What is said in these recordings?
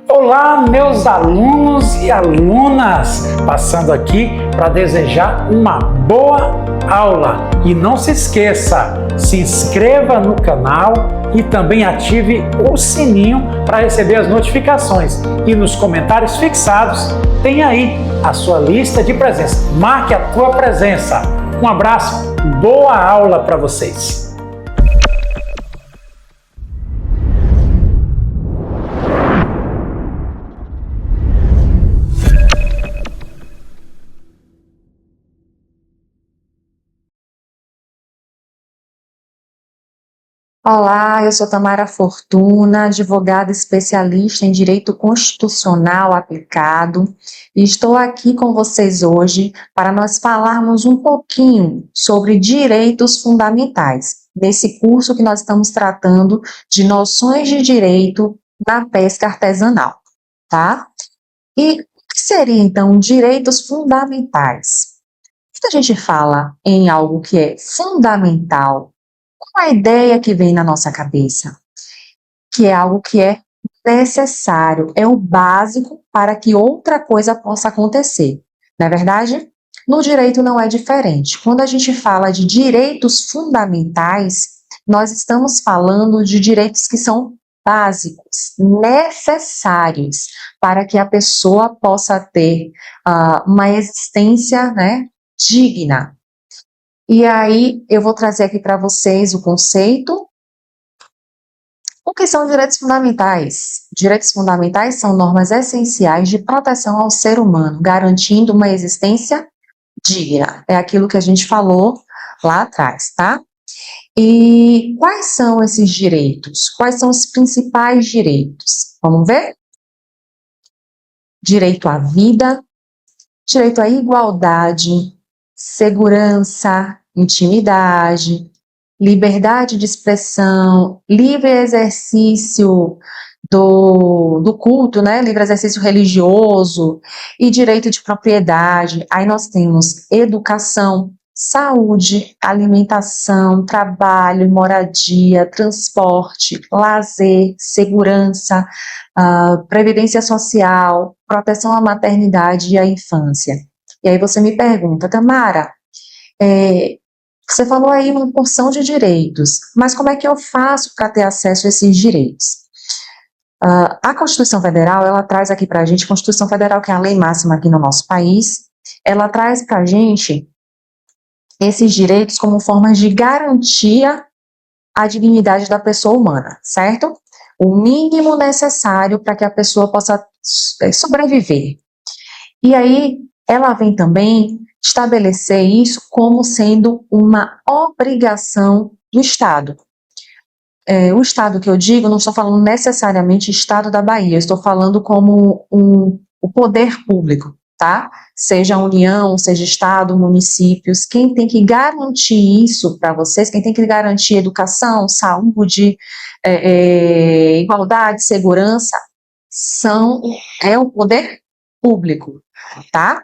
Olá, meus alunos e alunas! Passando aqui para desejar uma boa aula. E não se esqueça, se inscreva no canal e também ative o sininho para receber as notificações. E nos comentários fixados tem aí a sua lista de presença. Marque a tua presença. Um abraço, boa aula para vocês! Olá, eu sou Tamara Fortuna, advogada especialista em Direito Constitucional Aplicado, e estou aqui com vocês hoje para nós falarmos um pouquinho sobre direitos fundamentais, nesse curso que nós estamos tratando de noções de direito na pesca artesanal, tá? E o que seria, então, direitos fundamentais? Quando a gente fala em algo que é fundamental, qual a ideia que vem na nossa cabeça? Que é algo que é necessário, é o básico para que outra coisa possa acontecer. Não é verdade? No direito não é diferente. Quando a gente fala de direitos fundamentais, nós estamos falando de direitos que são básicos, necessários, para que a pessoa possa ter uma existência, né, digna. E aí, eu vou trazer aqui para vocês o conceito. O que são direitos fundamentais? Direitos fundamentais são normas essenciais de proteção ao ser humano, garantindo uma existência digna. É aquilo que a gente falou lá atrás, tá? E quais são esses direitos? Quais são os principais direitos? Vamos ver? Direito à vida, direito à igualdade, segurança, intimidade, liberdade de expressão, livre exercício do culto, né, livre exercício religioso e direito de propriedade. Aí nós temos educação, saúde, alimentação, trabalho, moradia, transporte, lazer, segurança, previdência social, proteção à maternidade e à infância. E aí você me pergunta, Tamara, você falou aí uma porção de direitos, mas como é que eu faço para ter acesso a esses direitos? A Constituição Federal, ela traz aqui para a gente, Constituição Federal, que é a lei máxima aqui no nosso país, ela traz para a gente esses direitos como formas de garantia à dignidade da pessoa humana, certo? O mínimo necessário para que a pessoa possa sobreviver. E aí, ela vem também estabelecer isso como sendo uma obrigação do Estado. O Estado que eu digo, não estou falando necessariamente Estado da Bahia, estou falando como o poder público, tá? Seja a União, seja Estado, municípios, quem tem que garantir isso para vocês, quem tem que garantir educação, saúde, igualdade, segurança, é o poder público, tá?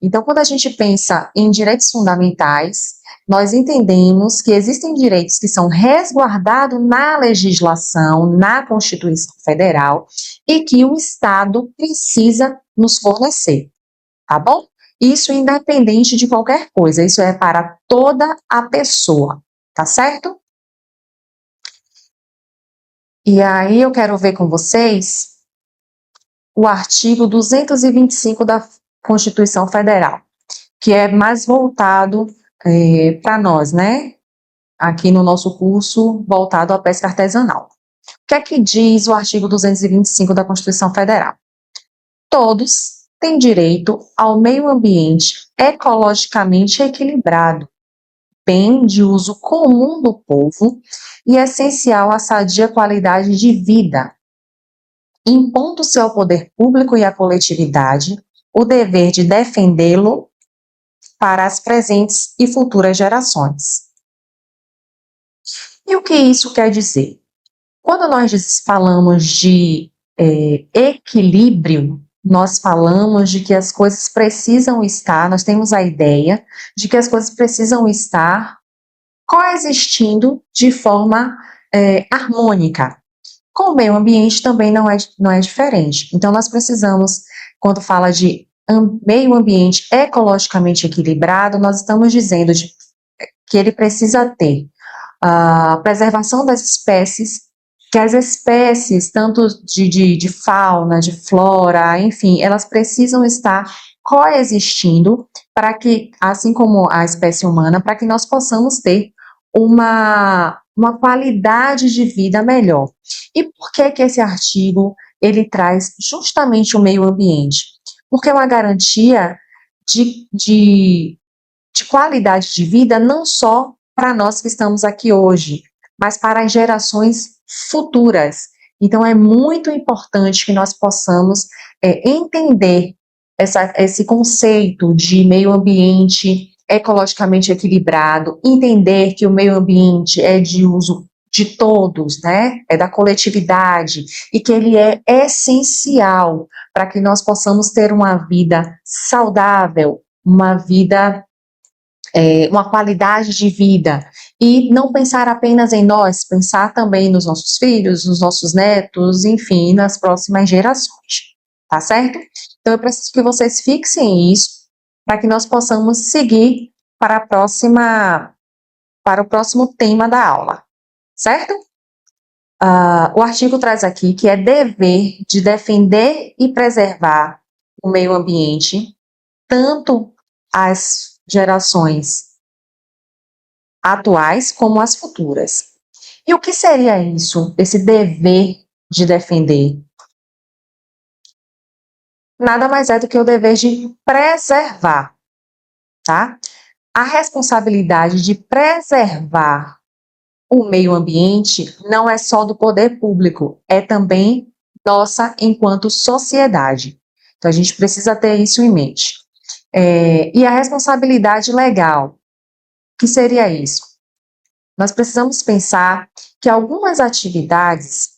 Então, quando a gente pensa em direitos fundamentais, nós entendemos que existem direitos que são resguardados na legislação, na Constituição Federal, e que o Estado precisa nos fornecer, tá bom? Isso independente de qualquer coisa, isso é para toda a pessoa, tá certo? E aí eu quero ver com vocês o artigo 225 da Constituição Federal, que é mais voltado para nós, né? Aqui no nosso curso, voltado à pesca artesanal. O que é que diz o artigo 225 da Constituição Federal? Todos têm direito ao meio ambiente ecologicamente equilibrado, bem de uso comum do povo e essencial à sadia qualidade de vida, impondo-se ao poder público e à coletividade o dever de defendê-lo para as presentes e futuras gerações. E o que isso quer dizer? Quando nós falamos de equilíbrio, nós falamos de que as coisas precisam estar, nós temos a ideia de que as coisas precisam estar coexistindo de forma harmônica. Com o meio ambiente também não é diferente. Então, nós precisamos, quando fala de meio ambiente ecologicamente equilibrado, nós estamos dizendo que ele precisa ter a preservação das espécies, que as espécies, tanto de fauna, de flora, enfim, elas precisam estar coexistindo para que, assim como a espécie humana, para que nós possamos ter uma qualidade de vida melhor. E por que que esse artigo ele traz justamente o meio ambiente? Porque é uma garantia de qualidade de vida não só para nós que estamos aqui hoje, mas para as gerações futuras. Então, é muito importante que nós possamos entender esse conceito de meio ambiente ecologicamente equilibrado, entender que o meio ambiente é de uso de todos, né? É da coletividade, e que ele é essencial para que nós possamos ter uma vida saudável, uma vida uma qualidade de vida, e não pensar apenas em nós, pensar também nos nossos filhos, nos nossos netos, enfim, nas próximas gerações, tá certo? Então, eu preciso que vocês fixem isso, para que nós possamos seguir para para o próximo tema da aula, certo? O artigo traz aqui que é dever de defender e preservar o meio ambiente, tanto as gerações atuais como as futuras. E o que seria isso, esse dever de defender? Nada mais é do que o dever de preservar, tá? A responsabilidade de preservar o meio ambiente não é só do poder público, é também nossa enquanto sociedade. Então, a gente precisa ter isso em mente. E a responsabilidade legal, que seria isso? Nós precisamos pensar que algumas atividades,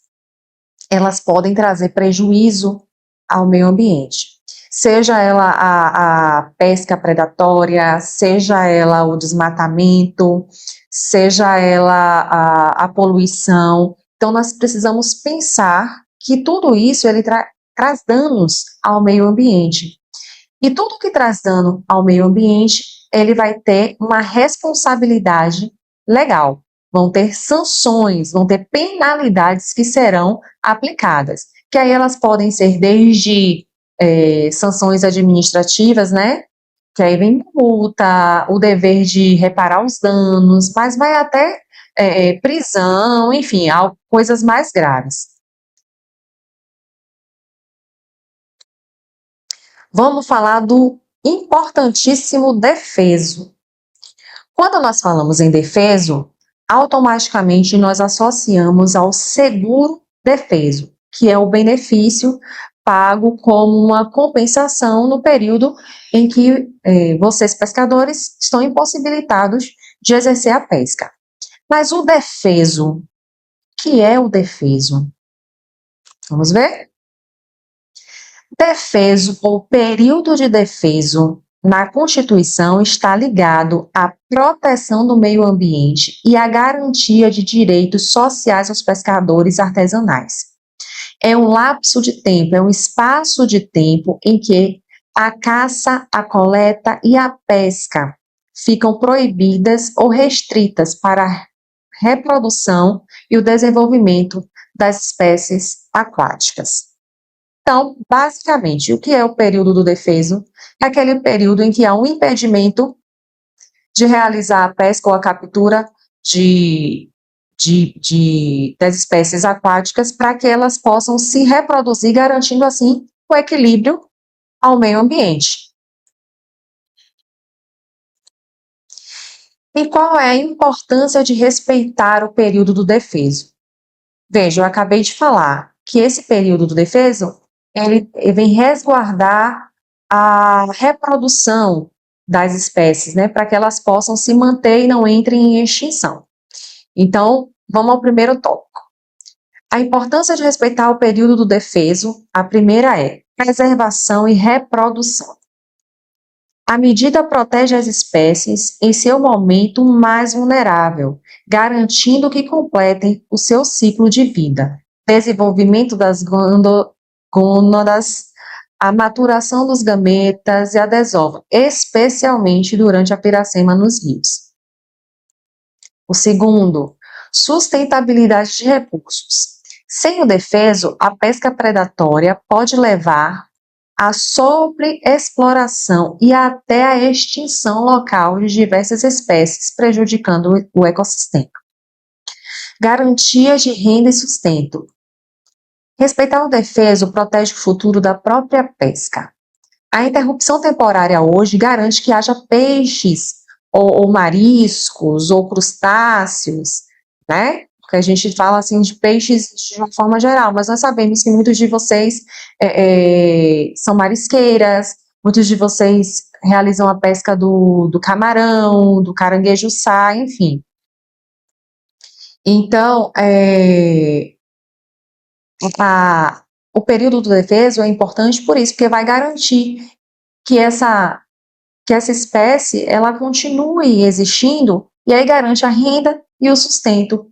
elas podem trazer prejuízo ao meio ambiente. Seja ela a pesca predatória, seja ela o desmatamento, seja ela a poluição. Então, nós precisamos pensar que tudo isso ele traz danos ao meio ambiente. E tudo que traz dano ao meio ambiente, ele vai ter uma responsabilidade legal. Vão ter sanções, vão ter penalidades que serão aplicadas. Que aí elas podem ser desde sanções administrativas, né? Que aí vem multa, o dever de reparar os danos, mas vai até prisão, enfim, coisas mais graves. Vamos falar do importantíssimo defeso. Quando nós falamos em defeso, automaticamente nós associamos ao seguro defeso, que é o benefício pago como uma compensação no período em que vocês, pescadores, estão impossibilitados de exercer a pesca. Mas o defeso, o que é o defeso? Vamos ver? Defeso ou período de defeso na Constituição está ligado à proteção do meio ambiente e à garantia de direitos sociais aos pescadores artesanais. É um lapso de tempo, é um espaço de tempo em que a caça, a coleta e a pesca ficam proibidas ou restritas para a reprodução e o desenvolvimento das espécies aquáticas. Então, basicamente, o que é o período do defeso? É aquele período em que há um impedimento de realizar a pesca ou a captura das espécies aquáticas para que elas possam se reproduzir, garantindo assim o equilíbrio ao meio ambiente. E qual é a importância de respeitar o período do defeso? Veja, eu acabei de falar que esse período do defeso ele vem resguardar a reprodução das espécies, né, para que elas possam se manter e não entrem em extinção. Então, vamos ao primeiro tópico. A importância de respeitar o período do defeso, a primeira é preservação e reprodução. A medida protege as espécies em seu momento mais vulnerável, garantindo que completem o seu ciclo de vida, desenvolvimento das gônadas, a maturação dos gametas e a desova, especialmente durante a piracema nos rios. O segundo, sustentabilidade de recursos. Sem o defeso, a pesca predatória pode levar à sobreexploração e até à extinção local de diversas espécies, prejudicando o ecossistema. Garantias de renda e sustento. Respeitar o defeso protege o futuro da própria pesca. A interrupção temporária hoje garante que haja peixes, ou mariscos, ou crustáceos, né? Porque a gente fala assim de peixes de uma forma geral, mas nós sabemos que muitos de vocês são marisqueiras, muitos de vocês realizam a pesca do camarão, do caranguejo-sá, enfim. Então, o período do defeso é importante por isso, porque vai garantir que essa espécie ela continue existindo e aí garante a renda e o sustento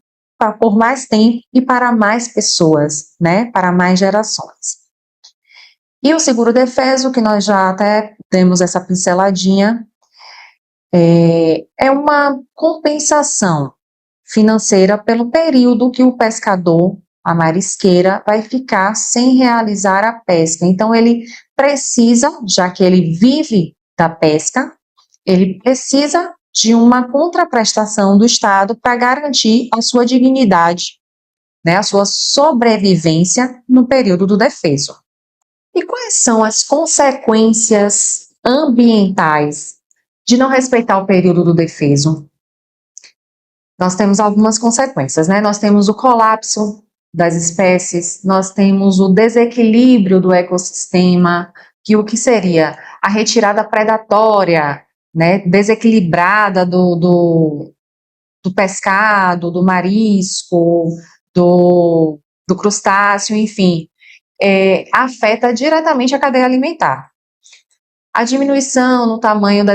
por mais tempo e para mais pessoas, né, para mais gerações. E o seguro defeso, que nós já até demos essa pinceladinha, é uma compensação financeira pelo período que o pescador, a marisqueira, vai ficar sem realizar a pesca. Então, ele precisa, já que ele vive da pesca, ele precisa de uma contraprestação do Estado para garantir a sua dignidade, né, a sua sobrevivência no período do defeso. E quais são as consequências ambientais de não respeitar o período do defeso? Nós temos algumas consequências, né? Nós temos o colapso das espécies, nós temos o desequilíbrio do ecossistema, que o que seria a retirada predatória, né, desequilibrada do pescado, do marisco, do crustáceo, enfim, afeta diretamente a cadeia alimentar. A diminuição no tamanho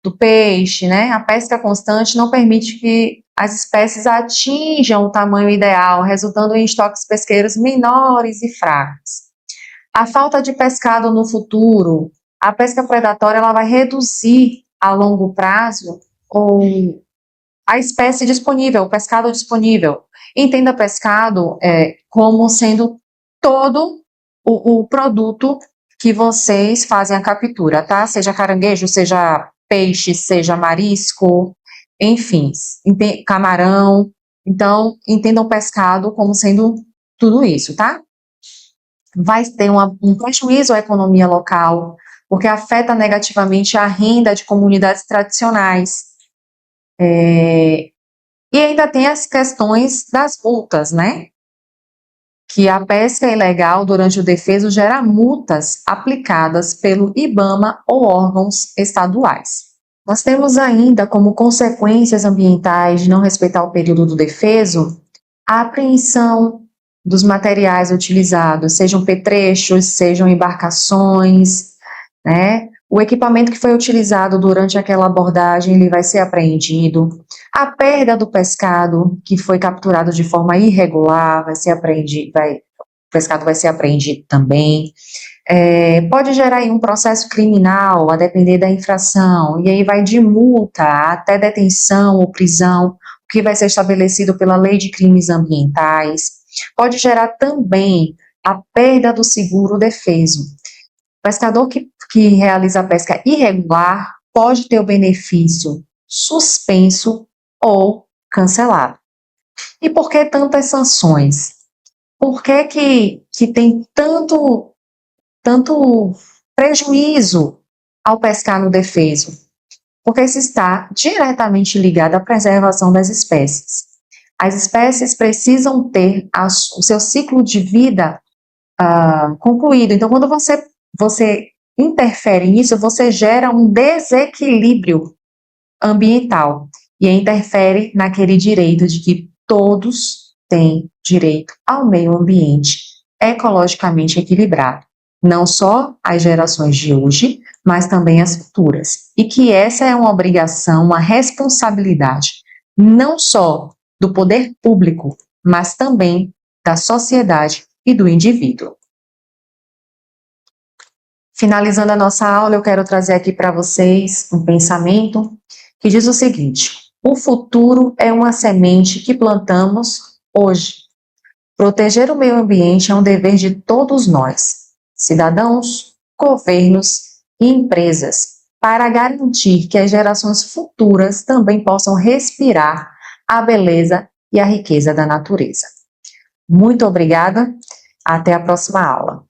do peixe, né? A pesca constante não permite que as espécies atinjam o tamanho ideal, resultando em estoques pesqueiros menores e fracos. A falta de pescado no futuro, a pesca predatória ela vai reduzir a longo prazo a espécie disponível, o pescado disponível. Entenda pescado como sendo todo o produto que vocês fazem a captura, tá? Seja caranguejo, seja peixe, seja marisco, enfim, camarão. Então, entendam pescado como sendo tudo isso, tá? Vai ter um prejuízo à economia local, porque afeta negativamente a renda de comunidades tradicionais. E ainda tem as questões das multas, né? Que a pesca ilegal durante o defeso gera multas aplicadas pelo IBAMA ou órgãos estaduais. Nós temos ainda como consequências ambientais de não respeitar o período do defeso a apreensão dos materiais utilizados, sejam petrechos, sejam embarcações, né? O equipamento que foi utilizado durante aquela abordagem, ele vai ser apreendido. A perda do pescado que foi capturado de forma irregular vai ser apreendido, o pescado vai ser apreendido também. Pode gerar aí um processo criminal, a depender da infração, e aí vai de multa até detenção ou prisão, o que vai ser estabelecido pela Lei de Crimes Ambientais. Pode gerar também a perda do seguro defeso. O pescador que realiza a pesca irregular pode ter o benefício suspenso ou cancelado. E por que tantas sanções? Por que tem tanto prejuízo ao pescar no defeso? Porque isso está diretamente ligado à preservação das espécies. As espécies precisam ter o seu ciclo de vida concluído. Então, quando você interfere nisso, você gera um desequilíbrio ambiental e interfere naquele direito de que todos têm direito ao meio ambiente ecologicamente equilibrado. Não só as gerações de hoje, mas também as futuras. E que essa é uma obrigação, uma responsabilidade, não só do poder público, mas também da sociedade e do indivíduo. Finalizando a nossa aula, eu quero trazer aqui para vocês um pensamento que diz o seguinte: o futuro é uma semente que plantamos hoje. Proteger o meio ambiente é um dever de todos nós, cidadãos, governos e empresas, para garantir que as gerações futuras também possam respirar a beleza e a riqueza da natureza. Muito obrigada, até a próxima aula.